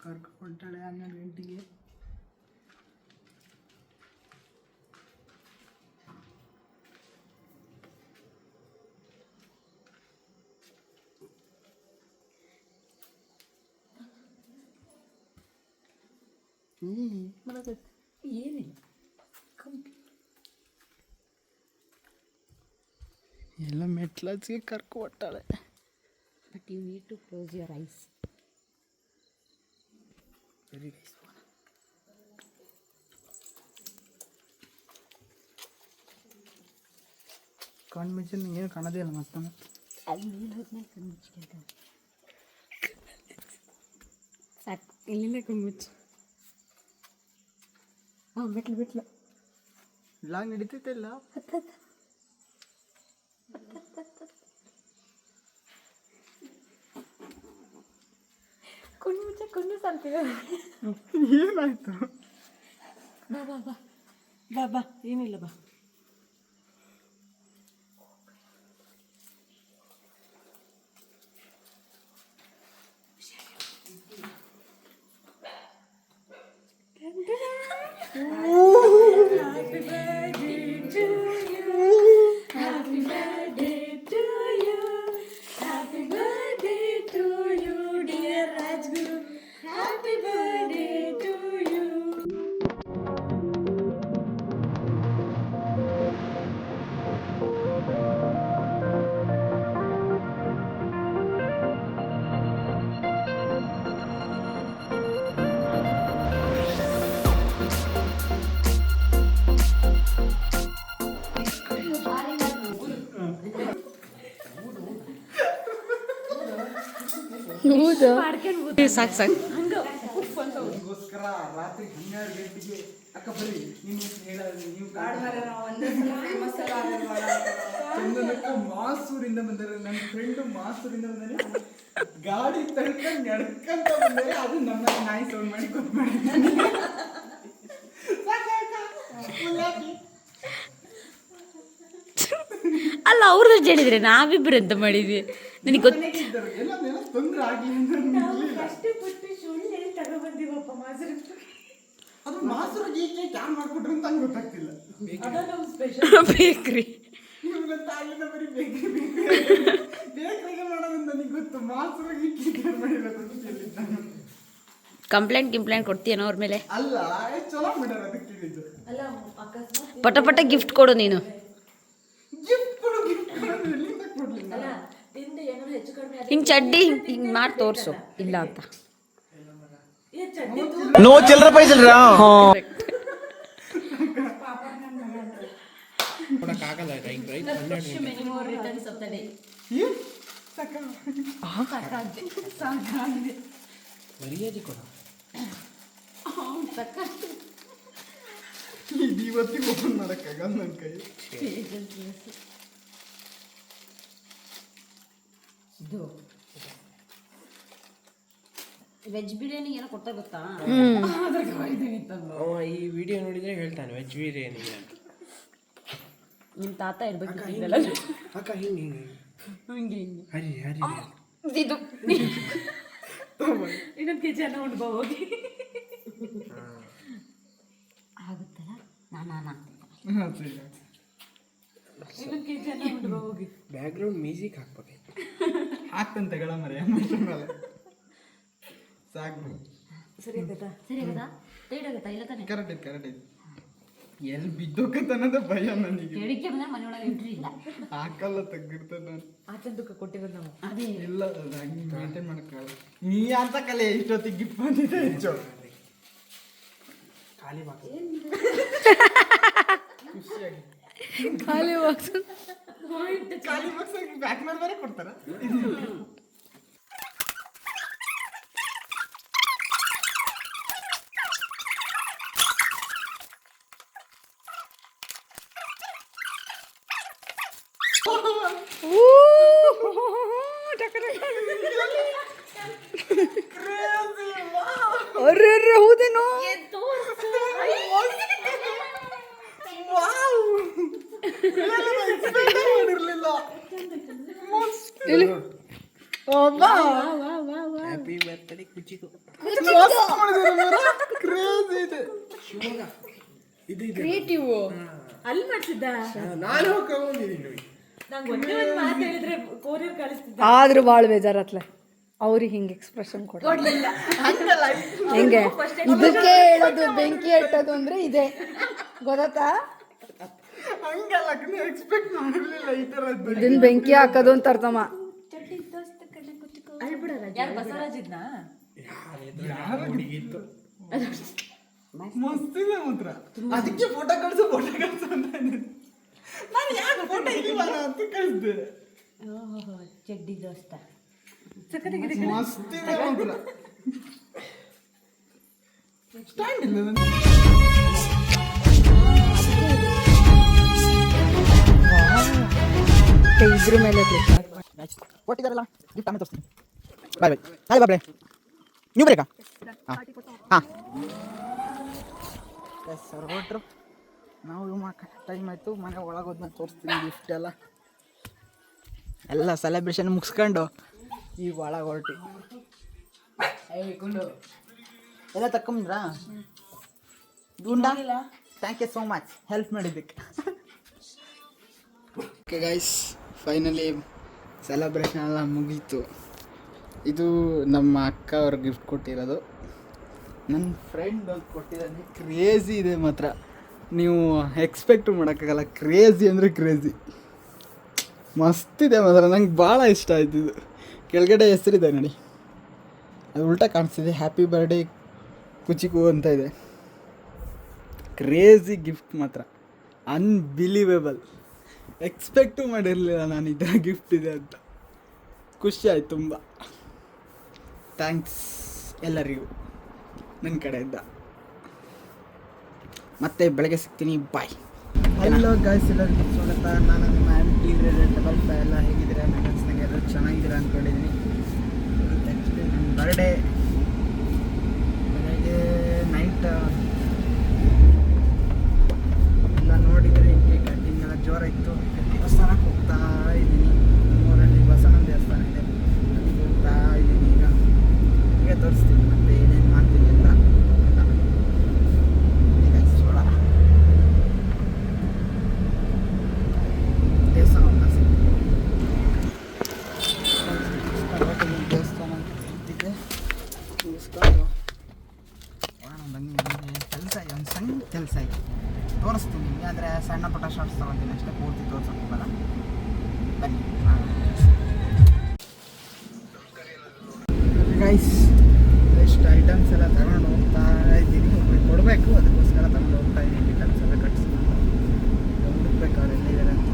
ಕರ್ಕೊಂಡ್ಟಾಳೆ 12 ಗಂಟೆಗೆ. ಏನಿಲ್ಲ ಎಲ್ಲ ಮೆಟ್ಲಚ್ಗೆ ಕರ್ಕೊಟ್ಟಾಳೆ. But you need to close your eyes. Very nice. ಕಣ್ಣು ಮುಚ್ಚಿ ಏನು ಕಾಣೋದೇ ಇಲ್ಲ ಮತ್ತೊಮ್ಮೆ. ಅಲ್ಲಿ ಮೇಲೆ ಹೋದ್ಮೇಲೆ ಕಣ್ಣು ಮುಚ್ಚಿದೆ ಸಾಕು. ಇಲ್ಲಿಂದ ಕಣ್ಣು ಮುಚ್ಚು. ಹಾಂ ಬಿಟ್ಲು ಲಾಗ್ ನಡೀತೈತಿಲ್ಲ. ಕಣ್ಣು ಮುಚ್ಚ ಕಣ್ಣು ಸಾಲ್ತೀವಿ. ಏನಾಯ್ತು? ಬಾ ಬಾ ಬಾ ಬಾ ಬಾ ಏನಿಲ್ಲ ಬಾ. Happy birthday to you. Happy birthday to you. Happy birthday to you, dear Rajguru. Happy birthday to you. ಸಾಕು ಸಾಕು. ಅದಕ್ಕೋಸ್ಕರ ರಾತ್ರಿ 12 ಗಂಟೆಗೆ ಅಕ್ಕ ಬರ್ರಿ ನೀವು ಚಂದನಕ್ಕ ಮಾಸೂರಿಂದ ಬಂದರೆ, ನನ್ನ ಫ್ರೆಂಡು ಮಾಸೂರಿಂದ ಬಂದರೆ ಗಾಡಿ ತಡ್ಕೊಂಡು ನಡ್ಕಂತ ಬಂದರೆ. ಅದು ನಮ್ಮ ನಾಯಿ ಸೌಂಡ್ ಮಾಡಿ ಗೊತ್ತು ಮಾಡಿದ್ದೀನಿ. ಅಲ್ಲ ಅವ್ರದ್ದು ಹೇಳಿದ್ರೆ ನಾವಿಬ್ರು ಎಂತ ಮಾಡಿದ್ವಿ ನನಗೆ ಗೊತ್ತು. ಎಲ್ಲ ತೊಂದರೆ ಆಗಲಿ ಅದು ಮಾಸೂರು ಗೀಕೆ ಯಾರು ಮಾಡ್ಕೊಟ್ರು ಅಂತ ನಂಗೆ ಗೊತ್ತಾಗ್ತಿಲ್ಲ. ಬೇಕ್ರಿ ಅಲ್ಲಿಂದ ಬರೀ ಬೇಕ್ರಿಗೆ ಮಾಡೋದು ನನಗೆ ಗೊತ್ತು. ಮಾಸೂರು ಗೀಕೆ ಮಾಡಿರೋದು ಕಂಪ್ಲೇಂಟ್ ಕೊಡ್ತೀಯನೋ ಅವ್ರ ಮೇಲೆ? ಅಲ್ಲ, ಚಲೋ ಮಾಡ್ಯಾರ ಅದಕ್ಕೆ ಹೇಳಿದ್ದು. ಪಟ ಪಟ ಗಿಫ್ಟ್ ಕೊಡು ನೀನು. ಗಿಫ್ಟ್ ಕೊಡು ಎಲ್ಲಿಂದ ಕೊಡ್ಲಿಲ್ಲ. ಹಿಂಗೆ ಚಡ್ಡಿ ಹಿಂಗೆ ಮಾಡಿ ತೋರಿಸು ಇಲ್ಲ ಅಂತ. ನೋ ಚಿಲ್ಲರ ಪೈಸಲ್ರಾ ಮರ್ಯಾದೆ ಕೊಡ. ಇವತ್ತಿಗೆ ಓಪನ್ ಮಾಡೋಕ್ಕಾಗಲ್ಲ ನನ್ನ ಕೈ. ವೆಜ್ ಬಿರಿಯಾನಿ ಏನೋ ಕೊಡ್ತಾ ಗೊತ್ತಾ? ಈ ವಿಡಿಯೋ ನೋಡಿದ್ರೆ ಹೇಳ್ತಾನೆ ವೆಜ್ ಬಿರಿಯಾನಿ. ನಿಮ್ಮ ತಾತ ಇರ್ಬೇಕು. ಅಕ್ಕ ಹಿಂಗೆ ಹರಿ ಹರಿ ಇದು ಇನ್ನೊಂದು ಕೆ ಜಿ ಅನ್ನ ಉಂಡು ಬಾ ಹೋಗಿ. ಆಗುತ್ತಲ್ಲ ಇನ್ನೊಂದು ಕೆ ಜಿ ಅನ್ನ ಉಂಡು ಬಾ ಹೋಗಿ. ಬ್ಯಾಕ್ಗ್ರೌಂಡ್ ಮ್ಯೂಸಿಕ್ ಹಾಕ್ಬೇಕು. ಹಾಕ್ತಂತ ತಗೊಳ ಮರೆ ಸಾಕು. ಸರಿ ಆಗತ್ತಾ? ಟೈಟ್ ಆಗತ್ತಾ? ಇಲ್ಲ ತಾನೆ? ಕರೆಕ್ಟ್ ಐತಿ. ಎಲ್ಲಿ ಬಿದ್ದೋಕತ್ತನ್ನೋದ ಭಯ ನನಗೆ. ಹೇಳಿಕೆ ಬಂದ್ರೆ ಮನೆಯೊಳಗೆ ಎಂಟ್ರಿ ಇಲ್ಲ. ಹಾಕಲ್ಲ ತೆಗ್ದಿರ್ತದೆ ನಾನು. ಆತಂದಕ್ಕೆ ಕೊಟ್ಟಿರೋದು ನಾವು. ಅದೇ ಇಲ್ಲ ಅದು ಹಂಗೆ ಮೇಂಟೈನ್ ಮಾಡೋಕ್ಕಾಗಲ್ಲ. ನೀ ಅಂತ ಕಲೆ ಇಷ್ಟೊತ್ತಿಗೆ ಗಿಫ್ಟ್ ಬಂದಿದೆ ಹೆಚ್ಚು ಖಾಲಿ ಬಾಕ್ಸ್. ಖುಷಿಯಾಗಿ ಖಾಲಿ ಬಾಕ್ಸ್ ಬ್ಯಾಕ್ ಮೇಲೆ ಬೇರೆ ಕೊಡ್ತಾರ. ಅರೆ ಹೌದೇನೋ? ಹ್ಯಾಪಿ ಹ್ಯಾಪಿ ಬರ್ತಡೇ ಕುಚಿಕು. ಕ್ರೇಜಿ ಇದೆ. ಶಿವಮೊಗ್ಗ ಇದು ಕ್ರಿಯೇಟಿವ್ ಅಲ್ಲಿ ಮಾಡ್ತಿದ್ದ. ನಾನು ಹೋಗಿದ್ದೀನಿ. ನಂಗೆ ಒಂದೇ ಒಂದು ಮಾತು ಹೇಳಿದ್ರೆ ಕೊರಿಯರ್ ಕಳಿಸ್ತಿದ್ದ. ಆದ್ರೂ ಭಾಳ ಬೇಜಾರತ್ಲೆ ಅವ್ರಿಗೆ ಹಿಂಗೆ ಎಕ್ಸ್ಪ್ರೆಷನ್ ಕೊಡಲಿಲ್ಲ. ಹೆಂಗೆ ಇದಕ್ಕೆ ಹೇಳೋದು ಬೆಂಕಿ ಇಟ್ಟೋದು ಅಂದ್ರೆ ಇದೆ ಗೊತ್ತಾ. ಹಂಗಲ್ಲ ಎಕ್ಸ್ಪೆಕ್ಟ್ ಮಾಡಿರ್ಲಿಲ್ಲ ಈ ತರ. ಇದನ್ನ ಬೆಂಕಿ ಹಾಕೋದು ಅಂತ ಅರ್ಥಮ್ಮ. ಯಾರು ಬಸವರಾಜ್ ಇದ್ನಾ? ಹುಡುಗಿತ್ತು ಮಸ್ತಿದೆ ಮಾತ್ರ. ಅದಕ್ಕೆ ಫೋಟೋ ಕಳ್ಸು ಅಂತ ನಾನು ಯಾಕೆ ಫೋಟೋ ಇಲ್ವಲ್ಲ ಅಂತ ಕಳಿಸ್ದೆ. ಓಹೋ ಚಡ್ಡಿ ದೋಸ್ತ. ಮಸ್ತಿದೆ ಮಾತ್ರ. ಸ್ಟ್ಯಾಂಡ್ ಇಲ್ಲ ಇದ್ರ ಮೇಲೆ ಕೊಟ್ಟಿದ್ದಾರಲ್ಲ ಗಿಫ್ಟ್ ಆಮೇಲೆ ತೋರಿಸ್ತೀನಿ. ಬಾಯ್ ಬಾಯ್ ಹಾಯ್ ಬಾಬ್ರೆ ನೀವು ಬೇಕಾ? ಹಾಂ ಎಸ್ ಸರ್ ಹೊರಟ್ರು. ನಾವು ಟೈಮ್ ಆಯಿತು. ಮನೆ ಒಳಗೋದ್ನ ತೋರಿಸ್ತೀನಿ ಗಿಫ್ಟ್ ಎಲ್ಲ ಸೆಲೆಬ್ರೇಷನ್ ಮುಗಿಸ್ಕೊಂಡು ಈ ಒಳಗೆ ಹೊರಟಿ ಎಲ್ಲ ತಕೊಂಡ್ರಾ ಗುಂಡ. Thank you so much help ಮಾಡಿದ್ದಕ್ಕೆ. ಓಕೆ ಗೈಸ್, ಫೈನಲಿ ಸೆಲೆಬ್ರೇಷನ್ ಎಲ್ಲ ಮುಗೀತು. ಇದು ನಮ್ಮ ಅಕ್ಕ ಅವ್ರು ಗಿಫ್ಟ್ ಕೊಟ್ಟಿರೋದು. ನನ್ನ ಫ್ರೆಂಡ್ ಒಂದು ಕೊಟ್ಟಿದ್ದಾನೆ. ಕ್ರೇಜಿ ಇದೆ ಮಾತ್ರ, ನೀವು ಎಕ್ಸ್ಪೆಕ್ಟು ಮಾಡೋಕ್ಕಾಗಲ್ಲ. ಕ್ರೇಜಿ ಅಂದರೆ ಕ್ರೇಜಿ ಮಸ್ತಿದೆ ಮಾತ್ರ. ನಂಗೆ ಭಾಳ ಇಷ್ಟ ಆಯ್ತು ಇದು. ಕೆಳಗಡೆ ಹೆಸರಿದೆ ನೋಡಿ, ಅದು ಉಲ್ಟಾ ಕಾಣಿಸ್ತಿದೆ. ಹ್ಯಾಪಿ ಬರ್ಡೇ ಕುಚಿಕು ಅಂತ ಇದೆ. ಕ್ರೇಜಿ ಗಿಫ್ಟ್ ಮಾತ್ರ, ಅನ್ಬಿಲೀವೇಬಲ್. ಎಕ್ಸ್ಪೆಕ್ಟು ಮಾಡಿರಲಿಲ್ಲ ನಾನು ಈ ಥರ ಗಿಫ್ಟ್ ಇದೆ ಅಂತ. ಖುಷಿ ಆಯ್ತು ತುಂಬ. ಥ್ಯಾಂಕ್ಸ್ ಎಲ್ಲರಿಗೂ ನನ್ನ ಕಡೆಯಿಂದ. ಮತ್ತೆ ಬೆಳಗ್ಗೆ ಸಿಗ್ತೀನಿ. ಬಾಯ್. ಹಲೋ ಗಾಯ್ಸ್, ಎಲ್ಲರಿಗೂ ಸ್ವಾಗತ. ನಾನು ನಿಮ್ಮ MT-5 ಎಲ್ಲ ಹೇಗಿದ್ದೀರಾ? ನನ್ನ ಅನ್ಸ್ದಂಗೆ ಎಲ್ಲರೂ ಚೆನ್ನಾಗಿದ್ದೀರಾ ಅಂದ್ಕೊಂಡಿದ್ದೀನಿ. ಆ್ಯಕ್ಚುಲಿ ನನ್ನ ಬರ್ಡೇ ಬೆಳಗ್ಗೆ ನೈಟ್ ಎಲ್ಲ ನೋಡಿದರೆ ಹಿಂಗೆ ಕಟ್ಟಿಂಗ್ ಎಲ್ಲ ಜೋರ ಇತ್ತು. ದೇವಸ್ಥಾನಕ್ಕೆ ಹೋಗ್ತಾ ಇದ್ದೀನಿ. ನಮ್ಮೂರಲ್ಲಿ ಬಸವನ ದೇವಸ್ಥಾನ ಇದೆ, ಅಲ್ಲಿಗೆ ಹೋಗ್ತಾ ಇದ್ದೀನಿ. ಈಗ ತೋರಿಸ್ತೀನಿ ಮತ್ತೆ ಏನೇನು ಮಾಡ್ತೀನಿ ಅಂತ. ದೇವಸ್ಥಾನ ಇದೆ, ಮುಗಿಸ್ಕೊಂಡು ಬನ್ನಿ. ಕೆಲಸ ಇದೆ, ಒಂದು ಸಣ್ಣ ಕೆಲಸ ಇದೆ, ತೋರಿಸ್ತೀನಿ ನಿಮಗೆ. ಆದರೆ ಸಣ್ಣ ಪುಟ್ಟ ಶಾರ್ಟ್ಸ್ ತೊಗೊತೀನಿ ಅಷ್ಟೇ, ಪೂರ್ತಿ ತೋರ್ಸೋಕ್ಕೋಗಲ್ಲ. ಬನ್ನಿ. ಗೈಸ್, ಎಷ್ಟು ಐಟಮ್ಸ್ ಎಲ್ಲ ತಗೊಂಡು ಹೋಗ್ತಾ ಇದ್ದೀನಿ. ಒಬ್ಬರಿಗೆ ಕೊಡಬೇಕು, ಅದಕ್ಕೋಸ್ಕರ ತಗೊಂಡು ಹೋಗ್ತಾ ಇದ್ದೀನಿ. ಐಟಮ್ಸ್ ಎಲ್ಲ ಕಟ್ಸ್ಕೊಂಡು ಹುಡುಕ್ಬೇಕು ಅವ್ರು ಎಲ್ಲಿದ್ದಾರೆ ಅಂತ.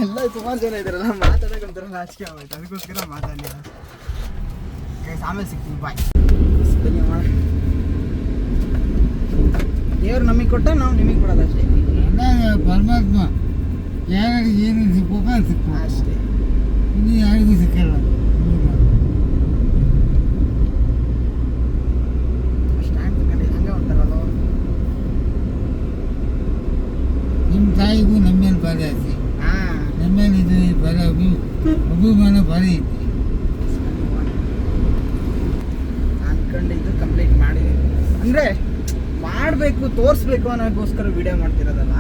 ಎಲ್ಲ ಸುಮಾರು ಜನ ಇದ್ದಾರಲ್ಲ, ಮಾತಾಡೋಕೆ ಒಂಥರ ನಾಚಿಕೆ ಆಗೋಯ್ತು. ಅದಕ್ಕೋಸ್ಕರ ಮಾತಾಡಲಿಲ್ಲ. ಗೈಸ್, ಆಮೇಲೆ ಸಿಗ್ತೀನಿ. ಬಾಯ್. ಬನ್ನಿ ಮಾಡ. ದೇವ್ರು ನಮಗೆ ಕೊಟ್ಟ, ನಾವು ನಿಮಗೆ ಕೊಡೋದು ಅಷ್ಟೇ. ಪರಮಾತ್ಮ ಯಾರಿಗೆ ಏನು ಸಿಕ್ಕೋಕ ಸಿಕ್ಕು ಅಷ್ಟೇ, ಇನ್ನು ಯಾರಿಗೂ ಸಿಕ್ಕಲ್ಲ. ಸ್ಟ್ಯಾಂಡ್ ತಗೊಂಡು ಹಂಗೆ ಉಂಟಾರಲ್ಲ. ನಿಮ್ಮ ತಾಯಿಗೂ ನಮ್ಮ ಮೇಲೆ ಭಾರಿ ಐತಿ, ಹಾಂ, ನಮ್ಮ ಮೇಲೆ ಇದು ಭಾರಿ ಅಭಿಮಾನ ಭಾರಿ ಐತಿ. ಅಂದ್ಕೊಂಡು ಇದು ಕಂಪ್ಲೀಟ್ ಮಾಡಿದ್ದೀನಿ. ಅಂದರೆ ಮಾಡಬೇಕು, ತೋರಿಸ್ಬೇಕು ಅನ್ನೋಕ್ಕೋಸ್ಕರ ವಿಡಿಯೋ ಮಾಡ್ತಿರೋದಲ್ಲ.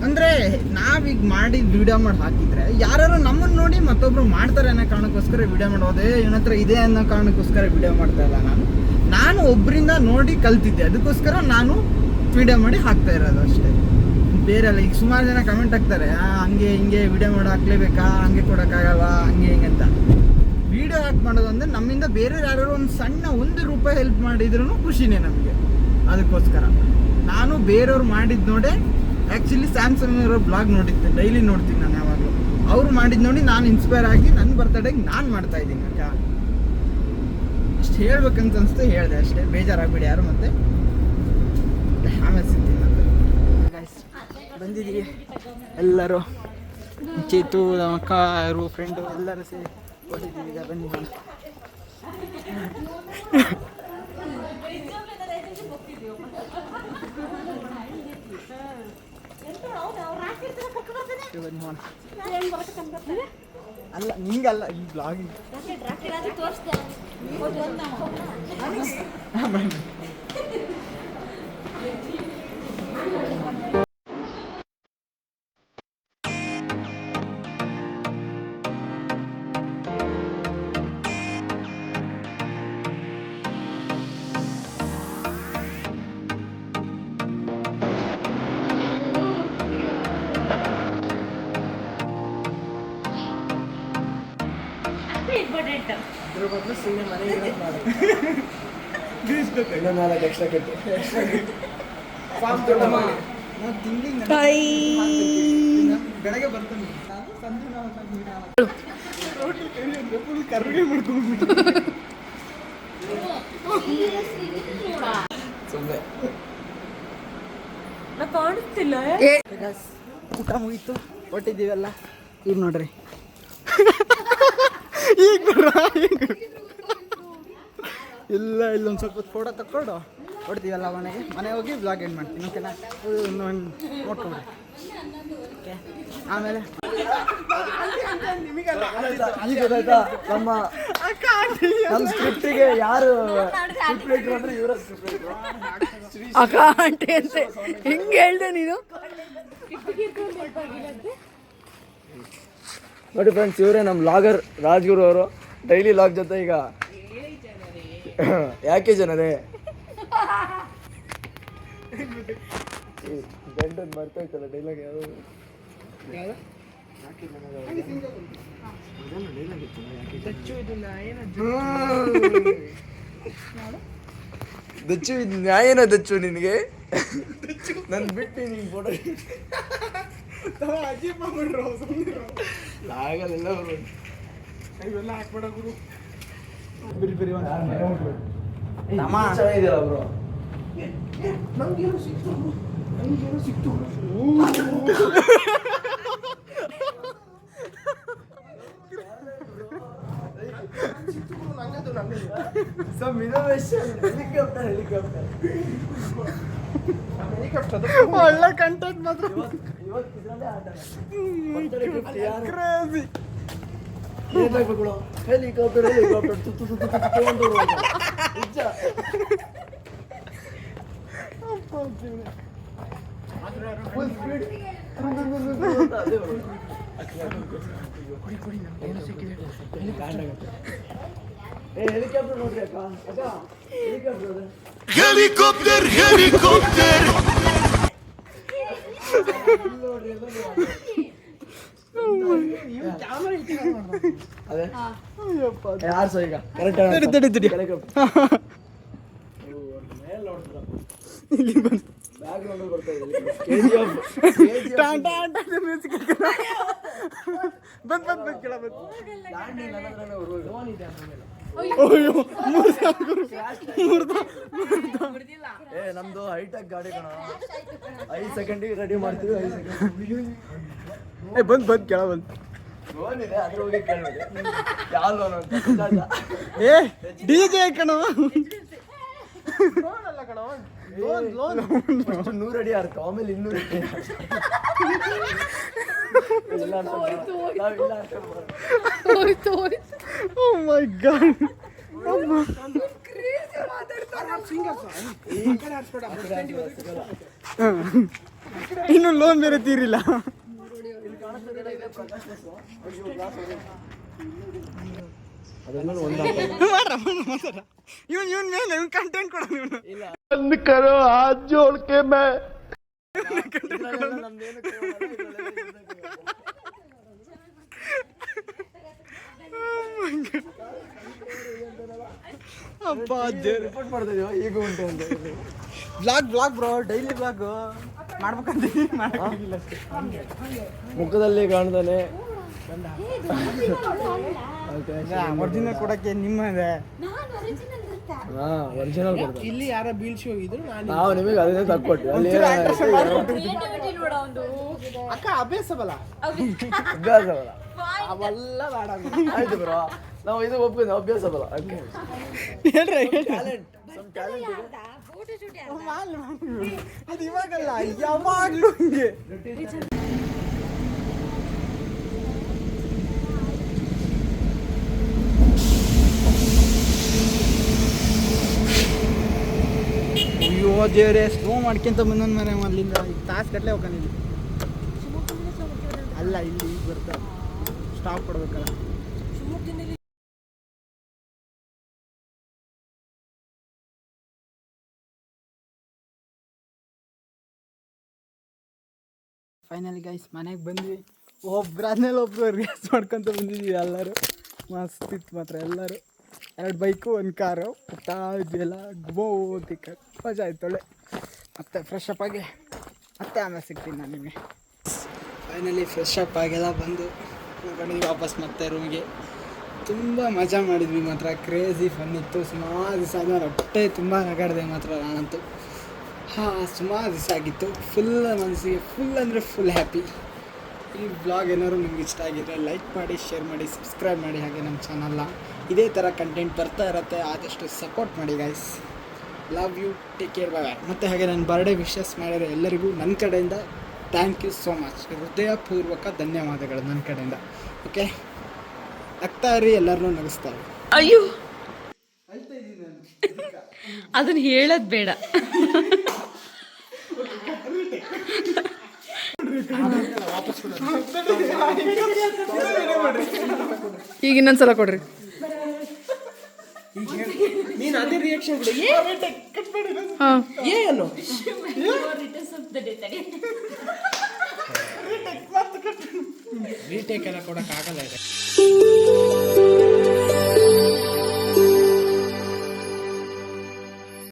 ಅಂದರೆ ನಾವೀಗ ಮಾಡಿ ವಿಡಿಯೋ ಮಾಡಿ ಹಾಕಿದರೆ ಯಾರು ನಮ್ಮನ್ನು ನೋಡಿ ಮತ್ತೊಬ್ರು ಮಾಡ್ತಾರೆ ಅನ್ನೋ ಕಾರಣಕ್ಕೋಸ್ಕರ ವಿಡಿಯೋ ಮಾಡೋದೇ. ಇವನ ಹತ್ರ ಇದೆ ಅನ್ನೋ ಕಾರಣಕ್ಕೋಸ್ಕರ ವಿಡಿಯೋ ಮಾಡ್ತಾ ಇಲ್ಲ. ನಾನು ಒಬ್ಬರಿಂದ ನೋಡಿ ಕಲ್ತಿದ್ದೆ, ಅದಕ್ಕೋಸ್ಕರ ನಾನು ವಿಡಿಯೋ ಮಾಡಿ ಹಾಕ್ತಾ ಇರೋದು ಅಷ್ಟೇ. ಬೇರೆ ಅಲ್ಲ. ಈಗ ಸುಮಾರು ಜನ ಕಮೆಂಟ್ ಹಾಕ್ತಾರೆ, ಹಂಗೆ ಹಿಂಗೆ ವಿಡಿಯೋ ಮಾಡಿ ಹಾಕ್ಲೇಬೇಕಾ, ಹಂಗೆ ಕೊಡೋಕ್ಕಾಗಲ್ವಾ, ಹಂಗೆ ಹಿಂಗೆ ಅಂತ. ವಿಡಿಯೋ ಹಾಕಿ ಮಾಡೋದು ಅಂದರೆ ನಮ್ಮಿಂದ ಬೇರೆ ಯಾರು ಒಂದು ಸಣ್ಣ ₹1 ಹೆಲ್ಪ್ ಮಾಡಿದ್ರೂ ಖುಷಿನೇ ನಮಗೆ. ಅದಕ್ಕೋಸ್ಕರ ನಾನು ಬೇರೆಯವ್ರು ಮಾಡಿದ್ದು ನೋಡೇ. ಆ್ಯಕ್ಚುಲಿ ಸ್ಯಾಮ್ಸಂಗ್ ಇರೋ ಬ್ಲಾಗ್ ನೋಡಿದ್ದೆ, ಡೈಲಿ ನೋಡ್ತೀನಿ ನಾನು ಯಾವಾಗಲೂ. ಅವ್ರು ಮಾಡಿದ್ದು ನೋಡಿ ನಾನು ಇನ್ಸ್ಪೈರ್ ಆಗಿ ನನ್ನ ಬರ್ತಡೇಗೆ ನಾನು ಮಾಡ್ತಾಯಿದ್ದೀನಿ. ಅಕ್ಕ ಅಷ್ಟು ಹೇಳ್ಬೇಕಂತ ಅನಿಸ್ತು, ಹೇಳಿದೆ ಅಷ್ಟೇ. ಬೇಜಾರಾಗ್ಬಿಡಿ ಯಾರು. ಮತ್ತೆ ಆಮೇಲೆ ಸಿಗ್ತೀನಿ ಮತ್ತೆ. ಗೈಸ್, ಬಂದಿದ್ದೀವಿ ಎಲ್ಲರೂ. ಚೇತು, ನಮ್ಮ ಅಕ್ಕ, ಯಾರು ಫ್ರೆಂಡು ಎಲ್ಲರೂ ಸೇರಿ ಕೊಟ್ಟಿದ್ದೀವಿ. ಈಗ ಬನ್ನಿ ನಾನು. ಬನ್ನಿ ಹೋಗೋಣ. ಅಲ್ಲ ನಿಂಗಲ್ಲ ಈ ಬ್ಲಾಗಿಂಗ್. ಇದ್ರ ಬದಲು ಸುಮ್ಮನೆ ಮನೆ ಬೆಳಗ್ಗೆ ಬರ್ತೀನಿ ನಾನು ಸಂಜೆ ಫುಲ್ ಕರ್ಗೆ ಮಾಡ್ಕೊಂಡು ಸುಮ್ಮನೆ ಕಾಣಿಸ್ತಿಲ್ಲ. ಊಟ ಮುಗೀತು, ಹೊಟ್ಟಿದ್ದೀವಲ್ಲ. ಈಗ ನೋಡ್ರಿ ಈಗ ಇಲ್ಲ ಇಲ್ಲೊಂದು ಸ್ವಲ್ಪ ಫೋಟೋ ತಕ್ಕೊಂಡು ಹೊಡ್ತೀವಲ್ಲ ಮನೆಗೆ ಹೋಗಿ ಬ್ಲಾಗ್ ಎಂಡ್ ಮಾಡ್ತೀನಿ. ಓಕೆನಾ? ನೋಡ್ಕೊಂಡ್ರಿ. ಓಕೆ, ಆಮೇಲೆ ಅಲ್ಲಿ ಗೊತ್ತಾಯ್ತಾ ನಮ್ಮ ಸ್ಕ್ರಿಪ್ಟಿಗೆ ಯಾರು ಅಂದ್ರೆ ಇವರ ಅಕ್ಕ ಆಂಟಿ ಅಂತೆ ಹಿಂಗೆ ಹೇಳ್ದೆ ನೀನು. ನೋಡಿ ಫ್ರೆಂಡ್ಸ್, ಇವರೇ ನಮ್ಮ ಲಾಗರ್ ರಾಜ್ಗುರು ಅವರು. ಡೈಲಿ ಲಾಗ್ ಜೊತೆ ಈಗ ಯಾಕೆ ಜನರೇ ಗಂಡನ್ ಮಾಡ್ತಾ ಇತ್ತಲ್ಲ ಡೈಲಾಗ್ ಯಾವುದು ದಚ್ಚು ಇದು ನ್ಯಾಯನ ದಚ್ಚು ನಿನಗೆ ನನ್ ಬಿಟ್ಟು ನಿಂಗೆ ಫೋಟೋ ಆಗಲ್ಲ ಇವೆಲ್ಲ ಹಾಕ್ಬೇಡ ಗುರು. ಚೆನ್ನಾಗಿದೆಯಲ್ಲ ಬ್ರೋ. Some innovation. Helicopter. ಒಳ್ಳೆ ಕಂಟೆಂಟ್ ಮಾತ್ರ. ಇವತ್ತು ಇದ್ರಲ್ಲೇ ಆಟ ಕ್ರೇಜಿ. ಏನಾಗ್ಬೇಕು ಹೆಲಿಕಾಪ್ಟರ್ ನಿಜ. ಫುಲ್ ಸ್ಪೀಡ್ ಹೆಲಿಕಾಪ್ಟರ್ ನೋಡ್ರಿ ಅಕ್ಕ ಹೆಲಿಕಾಪ್ಟರ್ ಯಾರು ಸೊ ಈಗ ಕರೆಕ್ಟ್ ಬ್ಯಾಕ್ ಗ್ರೌಂಡ್ ಬರ್ತಾ ಇದೆ ನಮ್ದು ಹೈಟೆಕ್ ಗಾಡಿ ಕಣ. 5 ಸೆಕೆಂಡಿಗೆ ರೆಡಿ ಮಾಡ್ತೀವಿ. 5 ಸೆಕೆಂಡ್ ಬಂದ್ ಕೆಳ ಬಂದ್ ಲೋನ್ ಇದೆ, ಅದ್ರ ಹೋಗಿ ಕೇಳ್ಬೇಡಿ ಯಾವ ಲೋನ್ ಅಂತ. ಏ ಡಿಜೆ ಕಣೋ, ಲೋನ್ ಅಲ್ಲ ಕಣೋ, ಲೋನ್ 100 ಅಡಿ ಆರ್ತು, ಆಮೇಲೆ 200 ಅಡಿ ಇಲ್ಲ ಅಂತ ನಾವಿಲ್ಲ ಅಂತ. ಓ ಮೈ ಗಾಡ್. ಇನ್ನು ಲೋನ್ ಬೇರೆ ತೀರಿಲ್ಲ. ಇವನ್ ಮೇಲೆ ಕಂಟೆಂಟ್ ಕೊಡ. बंद करो हाथ जोड़ के मैं ರಿಪೋರ್ಟ್ ಮಾಡ್ತಾ ಇದೀವ ಈಗ ಉಂಟು ಅಂತ. ಬ್ಲಾಗ್ ಬ್ರೋ, ಡೈಲಿ ಬ್ಲಾಗ್ ಮಾಡ್ಬೇಕಂತ ಮಾಡಕ್ಕಾಗಿಲ್ಲ ಅಷ್ಟೇ. ಮುಖದಲ್ಲಿ ಕಾಣ್ತಾನೆ. ಒರಿಜಿನಲ್ ಕೊಡಕ್ಕೆ ನಿಮ್ಮದೆ. ಹಾ ಒರಿಜಿನಲ್ ಕೊಡ್ತಾರೆ. ಇಲ್ಲಿ ಯಾರ ಬೀಳ್ಸಿ ಹೋಗಿದ್ರು ನಾವು ನಿಮಗೆ ಅದನ್ನೇ ತಕ್ಕೊಟ್ವಿ. ಅಲ್ಲಿ ಅಕ್ಕ ಅಭ್ಯಾಸ ಬಲ ಅಭ್ಯಾಸ ಬಲ ಅವೆಲ್ಲ ಬೇಡ. ಆಯ್ತು ಬ್ರೋ, ನಾವು ಇದು ಒಪ್ಪಿದ್ವಿ, ಅಭ್ಯಾಸ ಬಲ. ಹೇಳ್ರಿ ಟ್ಯಾಲೆಂಟ್, ಸಮ್ ಟ್ಯಾಲೆಂಟ್ ಇದೆ. ಅದು ಇವಾಗಲ್ಲ, ಯಾವಾಗ್ಲೂ ಹಿಂಗೆ. ಅಯ್ಯೋ ದೇವ್ರೆ, ಸ್ಲೋ ಮಾಡ್ಕೊಂತ ಬಂದೊಂದು ಮನೆ ಅಲ್ಲಿಂದ ತಾಸು ಗಟ್ಟಲೆ ಹೋಗ್ಕೊಂಡಿದ್ವಿ. ಅಲ್ಲ, ಇಲ್ಲಿ ಈಗ ಬರ್ತಾರೆ, ಸ್ಟಾಪ್ ಕೊಡ್ಬೇಕಲ್ಲ. ಫೈನಲಿ ಗೈಸ್ ಮನೆಗೆ ಬಂದ್ವಿ. ಒಬ್ರಾದ್ಮೇಲೆ ಒಬ್ರು ರೇಸ್ ಮಾಡ್ಕೊತ ಬಂದಿದ್ವಿ ಎಲ್ಲರೂ. ಮಸ್ತ್ ಇತ್ತು ಮಾತ್ರ. ಎಲ್ಲರೂ 2 ಬೈಕು 1 ಕಾರು ಹೋಗ್ತಾ ಇದ್ವಿ ಎಲ್ಲ. ಗೋತಿಕ ಮಜಾ ಆಯ್ತು ಒಳ್ಳೆ. ಮತ್ತೆ ಫ್ರೆಶ್ ಅಪ್ ಆಗಿ ಮತ್ತೆ ಆಮೇಲೆ ಸಿಗ್ತೀನಿ ನಾನು ನಿಮಗೆ. ಫೈನಲಿ ಫ್ರೆಶ್ ಅಪ್ ಆಗೆಲ್ಲ ಬಂದು ಹೋಗ್ಕೊಂಡಿದ್ವಿ ವಾಪಸ್ ಮತ್ತೆ ರೂಮ್ಗೆ. ತುಂಬ ಮಜಾ ಮಾಡಿದ್ವಿ ಮಾತ್ರ. ಕ್ರೇಜಿ ಫನ್ ಇತ್ತು. ಸುಮಾರು ದಿವಸ ಆದ್ಮೇಲೆ ಹೊಟ್ಟೆ ತುಂಬ ನಗಾಡಿದೆ ಮಾತ್ರ ನಾನಂತೂ. ಸುಮಾರು ದಿವಸ ಆಗಿತ್ತು. ಫುಲ್ ಮನಸ್ಸಿಗೆ ಫುಲ್ ಅಂದರೆ ಫುಲ್ ಹ್ಯಾಪಿ. ಈ ವ್ಲಾಗ್ ಏನಾದ್ರು ನಿಮ್ಗೆ ಇಷ್ಟ ಆಗಿದ್ರೆ ಲೈಕ್ ಮಾಡಿ, ಶೇರ್ ಮಾಡಿ, ಸಬ್ಸ್ಕ್ರೈಬ್ ಮಾಡಿ. ಹಾಗೆ ನಮ್ಮ ಚಾನಲ್ನ ಇದೇ ಥರ ಕಂಟೆಂಟ್ ಬರ್ತಾ ಇರುತ್ತೆ. ಆದಷ್ಟು ಸಪೋರ್ಟ್ ಮಾಡಿ guys. Love you, take care, bye. ಮತ್ತು ಹಾಗೆ ನನ್ನ ಬರ್ಡೇ ವಿಶಸ್ ಮಾಡಿರೋ ಎಲ್ಲರಿಗೂ ನನ್ನ ಕಡೆಯಿಂದ ಥ್ಯಾಂಕ್ ಯು ಸೋ ಮಚ್. ಹೃದಯಪೂರ್ವಕ ಧನ್ಯವಾದಗಳು ನನ್ನ ಕಡೆಯಿಂದ. ಓಕೆ, ಆಗ್ತಾ ಇರಿ, ಎಲ್ಲರನ್ನೂ ನಗಿಸ್ತಾ ಇರಿ. ಅಯ್ಯೋ ಅದನ್ನ ಹೇಳೋದು ಬೇಡ. ಈಗ ಇನ್ನೊಂದ್ಸಲ ಕೊಡ್ರಿ. ನೀನು ಅದೇ ರಿಯಾಕ್ಷನ್ ಕೊಡು. ಹಾಂ, ಏನು ರೀಟೇಕ್ ಎಲ್ಲ ಕೊಡೋಕ್ಕಾಗಲ್ಲ ಇದೆ.